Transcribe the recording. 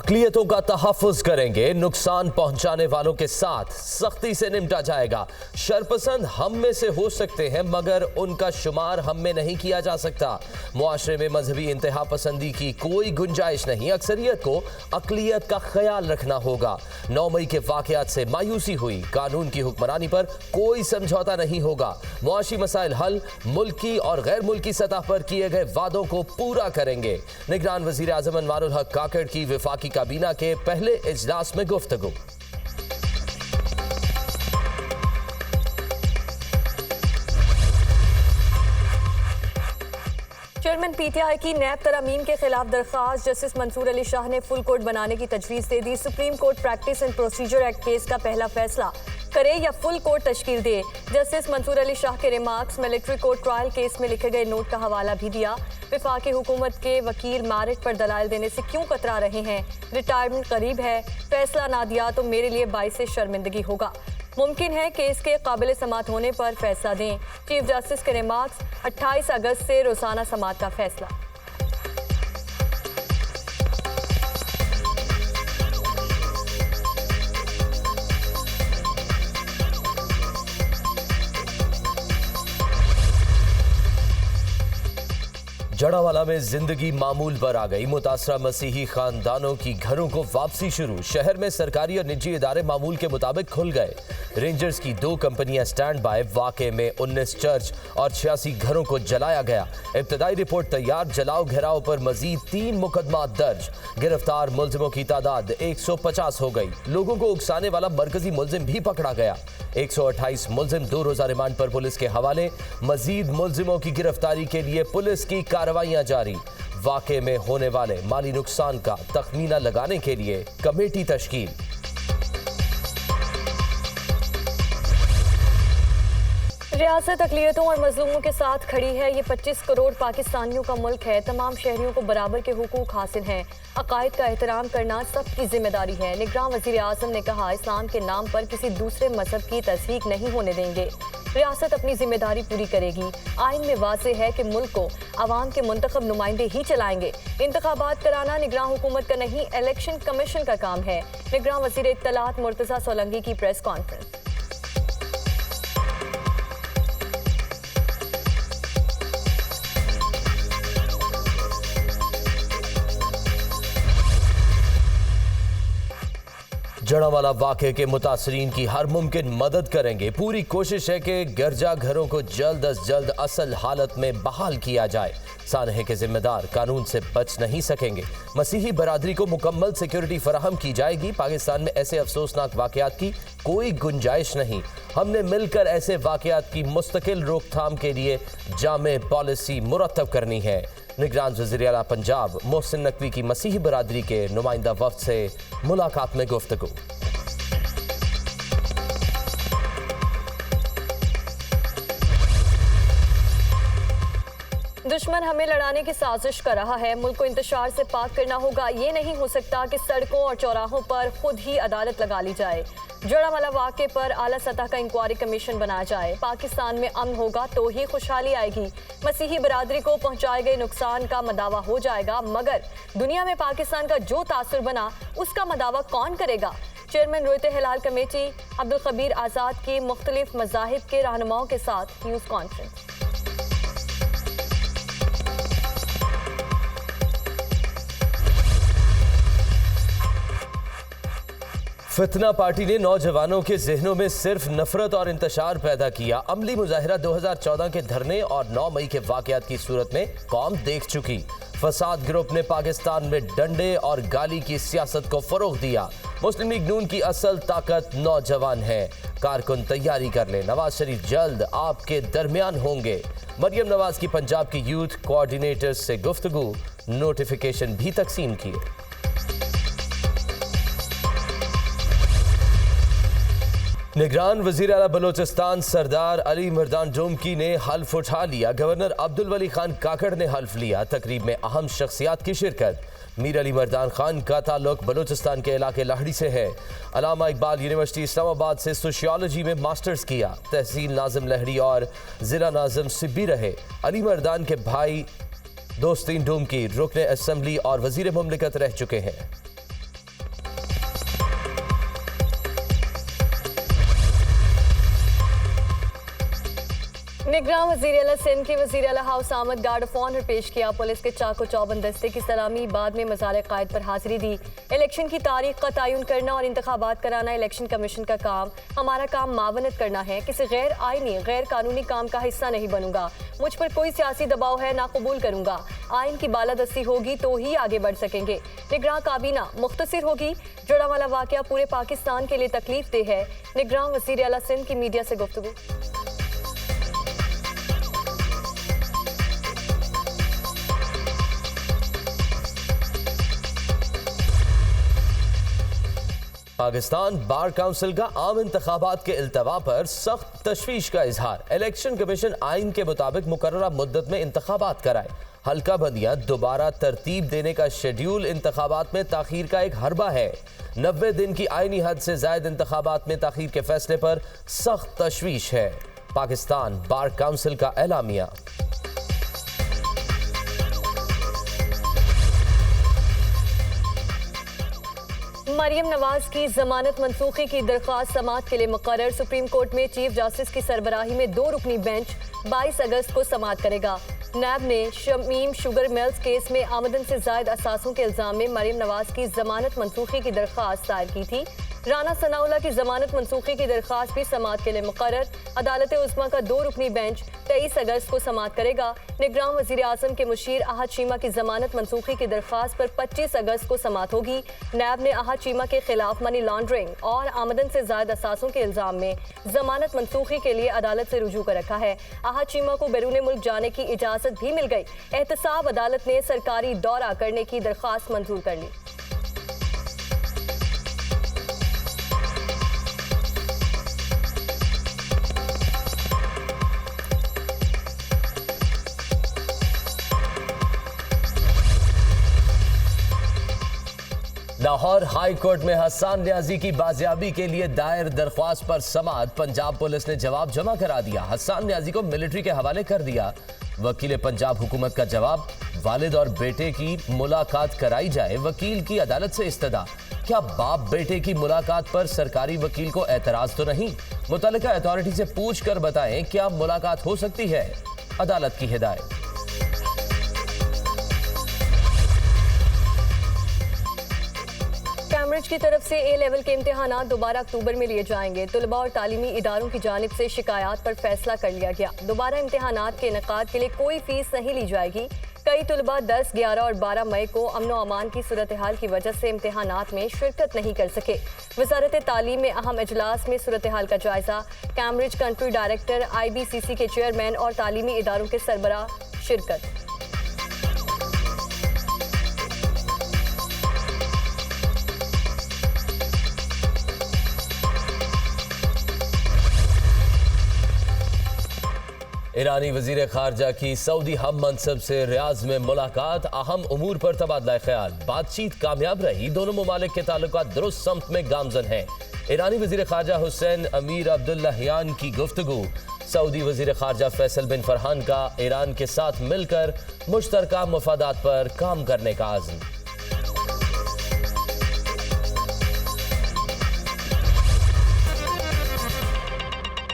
अक़लियतों का तहफ़्फ़ुज़ करेंगे, नुकसान पहुंचाने वालों के साथ सख्ती से निपटा जाएगा। शरपसंद हम में से हो सकते हैं मगर उनका शुमार हम में नहीं किया जा सकता। मुआशरे में मजहबी इंतहा पसंदी की कोई गुंजाइश नहीं। अक्सरियत को अक़लियत का ख्याल रखना होगा। 9 मई के वाक़यात से मायूसी हुई, कानून की हुक्मरानी पर कोई समझौता नहीं होगा। मुआशी मसाइल हल, मुल्की और गैर मुल्की सतह पर किए गए वादों को पूरा करेंगे। निगरान वज़ीर आज़म अनवारुल हक काकड़ की वफाकी काबीना के पहले इजलास में गुफ्तगू। चेयरमैन पीटीआई की नैब तरमीम के खिलाफ दरखास्त जस्टिस मंसूर अली शाह ने फुल कोर्ट बनाने की तजवीज़ दे दी। Supreme court practice and procedure act case का पहला फैसला करे या फुल कोर्ट तश्कील दे। जस्टिस मंसूर अली शाह के remarks military court trial case में लिखे गए नोट का हवाला भी दिया। वफाकी हुकूमत के वकील मैरिट पर दलाइल देने से क्यों कतरा रहे हैं? रिटायरमेंट करीब है, फैसला ना दिया तो मेरे लिए बाइस शर्मिंदगी होगा। मुमकिन है केस के काबिल समात होने पर फैसला दें। चीफ जस्टिस के रिमार्क्स 28 अगस्त से रोजाना समात का फैसला। जड़ावाला में जिंदगी मामूल पर आ गई। मुतासरा मसीही खानदानों की घरों को वापसी शुरू। शहर में सरकारी और निजी इदारे मामूल के मुताबिक खुल गए। रेंजर्स की 2 कंपनियां स्टैंड बाय। वाक़े में 19 चर्च और 86 घरों को जलाया गया। इब्तदाई रिपोर्ट तैयार। जलाओ घेराव पर मजीद 3 मुकदमा दर्ज। गिरफ्तार मुलजिमों की तादाद 150 हो गई। लोगों को उकसाने वाला मरकजी मुलजिम भी पकड़ा गया। 128 मुलजिम 2 रोजा रिमांड पर पुलिस के हवाले। मजीद मुलजिमों की गिरफ्तारी के लिए पुलिस की कार्रवाइयां जारी। वाक़े में होने वाले माली नुकसान का तखमीना लगाने के लिए कमेटी तश्कील। रियासत अक़लियतों और मज़लूमों के साथ खड़ी है। ये 25 करोड़ पाकिस्तानियों का मुल्क है। तमाम शहरियों को बराबर के हुकूक हासिल हैं। अकायद का एहतराम करना सबकी जिम्मेदारी है। निगरान वज़ीर आज़म ने कहा, इस्लाम के नाम पर किसी दूसरे मजहब की तस्दीक नहीं होने देंगे। रियासत अपनी जिम्मेदारी पूरी करेगी। आइन में वाज़ेह है कि मुल्क को अवाम के मुंतखब नुमाइंदे ही चलाएंगे। इंतखाबात कराना निगरान हुकूमत का नहीं, इलेक्शन कमीशन का काम है। निगरान वज़ीर इत्तलात मुर्तज़ा सोलंकी की प्रेस कॉन्फ्रेंस। जड़ावाला वाक़े के मुतासरीन की हर मुमकिन मदद करेंगे। पूरी कोशिश है कि गिरजा घरों को जल्द अज जल्द असल हालत में बहाल किया जाए। सानहे के जिम्मेदार कानून से बच नहीं सकेंगे। मसीही बरादरी को मुकम्मल सिक्योरिटी फराहम की जाएगी। पाकिस्तान में ऐसे अफसोसनाक वाक़यात की कोई गुंजाइश नहीं। हमने मिलकर ऐसे वाक़यात की मुस्तकिल रोकथाम के लिए जामे पॉलिसी मुरतब करनी है। निगरान वज़ीर आला पंजाब मोहसिन नकवी की मसीही बरादरी के नुमाइंदा वफ़द से मुलाकात में गुफ्तगू। दुश्मन हमें लड़ाने की साजिश कर रहा है। मुल्क को इंतशार से पाक करना होगा। ये नहीं हो सकता कि सड़कों और चौराहों पर खुद ही अदालत लगा ली जाए। जड़ावाला वाक़े पर आला सतह का इंक्वायरी कमीशन बनाया जाए। पाकिस्तान में अमन होगा तो ही खुशहाली आएगी। मसीही बरादरी को पहुंचाए गए नुकसान का मदावा हो जाएगा, मगर दुनिया में पाकिस्तान का जो तासुर बना उसका मदावा कौन करेगा? चेयरमैन रोयत हिलाल कमेटी अब्दुल खबीर आज़ाद की मुख्तलिफ मज़ाहिब के रहनुमाओं के साथ न्यूज़ कॉन्फ्रेंस। फितना पार्टी ने नौजवानों के जहनों में सिर्फ नफरत और इंतशार पैदा किया। अमली मुजाहिरा 2014 के धरने और 9 मई के वाक़यात की सूरत में कौम देख चुकी। फसाद ग्रुप ने पाकिस्तान में डंडे और गाली की सियासत को फरोग दिया। मुस्लिम लीग नून की असल ताकत नौजवान है। कारकुन तैयारी कर ले, नवाज शरीफ जल्द आपके दरमियान होंगे। मरियम नवाज की पंजाब की यूथ कोऑर्डिनेटर्स से गुफ्तगू। नोटिफिकेशन भी तकसीम किए। निगरान वज़ीर आला बलोचिस्तान सरदार अली मर्दान डोमकी ने हल्फ उठा लिया। गवर्नर अब्दुल वली खान काकड़ ने हल्फ लिया। तकरीब में अहम शख्सियात की शिरकत। मीर अली मर्दान खान का ताल्लुक बलूचिस्तान के इलाके लाहड़ी से है। अल्लामा इकबाल यूनिवर्सिटी इस्लामाबाद से सोशियोलॉजी में मास्टर्स किया। तहसील नाज़िम लहड़ी और ज़िला नाज़िम सिब्बी रहे। अली मर्दान के भाई दोस्तीन डोमकी रुकने असम्बली और वज़ीर मुमलिकत रह चुके हैं। निगरान वज़ीर आला सिंध के वज़ीर आला हाउस आमद गार्ड ऑफ ऑनर पेश किया। पुलिस के चाको चौबंद दस्ते की सलामी बाद में मज़ार कायद पर हाजिरी दी। इलेक्शन की तारीख का तयन करना और इंतखाबात कराना इलेक्शन कमीशन का काम। हमारा काम मावनत करना है, किसी गैर आइनी गैर कानूनी काम का हिस्सा नहीं बनूंगा। मुझ पर कोई सियासी दबाव है ना कबूल करूंगा। आइन की बालादस्ती होगी तो ही आगे बढ़ सकेंगे। निगरान काबीना मुख्तसर होगी। जड़ावाला वाकया पूरे पाकिस्तान के लिए तकलीफ दे है। निगरान वज़ीर आला सिंध की मीडिया से गुफ्तगू। पाकिस्तान बार काउंसिल का आम इंतखाबात के इल्तवा पर सख्त तशवीश का इजहार। इलेक्शन कमीशन आइन के मुताबिक मुकर्ररा मुद्दत में इंतखाबात कराए। हल्का बंदियां दोबारा तरतीब देने का शेड्यूल इंतखाबात में ताखीर का एक हरबा है। 90 दिन की आइनी हद से जायद इंतखाबात में ताखीर के फैसले पर सख्त तशवीश है। पाकिस्तान बार काउंसिल का एलामिया। मरियम नवाज की जमानत मनसूखी की दरख्वास्त समाअत के लिए मुकर्रर। सुप्रीम कोर्ट में चीफ जस्टिस की सरबराही में 2 रुकनी बेंच 22 अगस्त को समाअत करेगा। नैब ने शमीम शुगर मिल्स केस में आमदन से जायद असासों के इल्जाम में मरियम नवाज की जमानत मनसूखी की दरख्वास्त दायर की थी। राना सनाउल्लाह की जमानत मनसूखी की दरख्वास्त भी समाअत के लिए मुकर्रर। अदालत उस्मा का 2 रुकनी बेंच 23 अगस्त को समाअत करेगा। निगरान वज़ीर आज़म के मुशीर अहद चीमा की जमानत मनसूखी की दरख्वास्त पर 25 अगस्त को समाअत होगी। नैब ने अहद चीमा के खिलाफ मनी लॉन्ड्रिंग और आमदन से जायद असासों के इल्जाम में जमानत मनसूखी के लिए अदालत से रुजू कर रखा है। अहद चीमा को बैरून मुल्क जाने की इजाजत भी मिल गई। एहतसाब अदालत ने सरकारी दौरा करने की दरख्वास्त मंजूर कर ली। लाहौर हाई कोर्ट में हसन न्याजी की बाजियाबी के लिए दायर दरख्वास्त पर समाअत। पंजाब पुलिस ने जवाब जमा करा दिया। हसन न्याजी को मिलिट्री के हवाले कर दिया। वकील पंजाब हुकूमत का जवाब, वालिद और बेटे की मुलाकात कराई जाए। वकील की अदालत से इस्तदा, क्या बाप बेटे की मुलाकात पर सरकारी वकील को एतराज तो नहीं? मुतल्लिका अथॉरिटी से पूछ कर बताएं क्या मुलाकात हो सकती है। अदालत की हिदायत। कैम्ब्रिज की तरफ से ए लेवल के इम्तिहानात दोबारा अक्टूबर में लिए जाएंगे। तुलबा और तालीमी इदारों की जानिब से शिकायत पर फैसला कर लिया गया। दोबारा इम्तिहानात के इनेकाद के लिए कोई फीस नहीं ली जाएगी। कई तुलबा 10, 11 और 12 मई को अमन व अमान की सूरत हाल की वजह से इम्तिहानात में शिरकत नहीं कर सके। वजारत तालीम में अहम इजलास में सूरत हाल का जायजा। कैम्ब्रिज कंट्री डायरेक्टर, IBCC के चेयरमैन और तालीमी इदारों के सरबराह शिरकत। ईरानी वजीर खारजा की सऊदी हम मनसब से रियाज में मुलाकात। अहम उमूर पर तबादला ख्याल। बातचीत कामयाब रही। दोनों ममालिक के ताल्लुकात दुरुस्त सम्त में गामजन हैं। ईरानी वजीर खारजा हुसैन अमीर अब्दुल्लाहियान की गुफ्तगू। सऊदी वजीर खारजा फैसल बिन फरहान का ईरान के साथ मिलकर मुश्तरका मफादात पर काम करने का आज़म।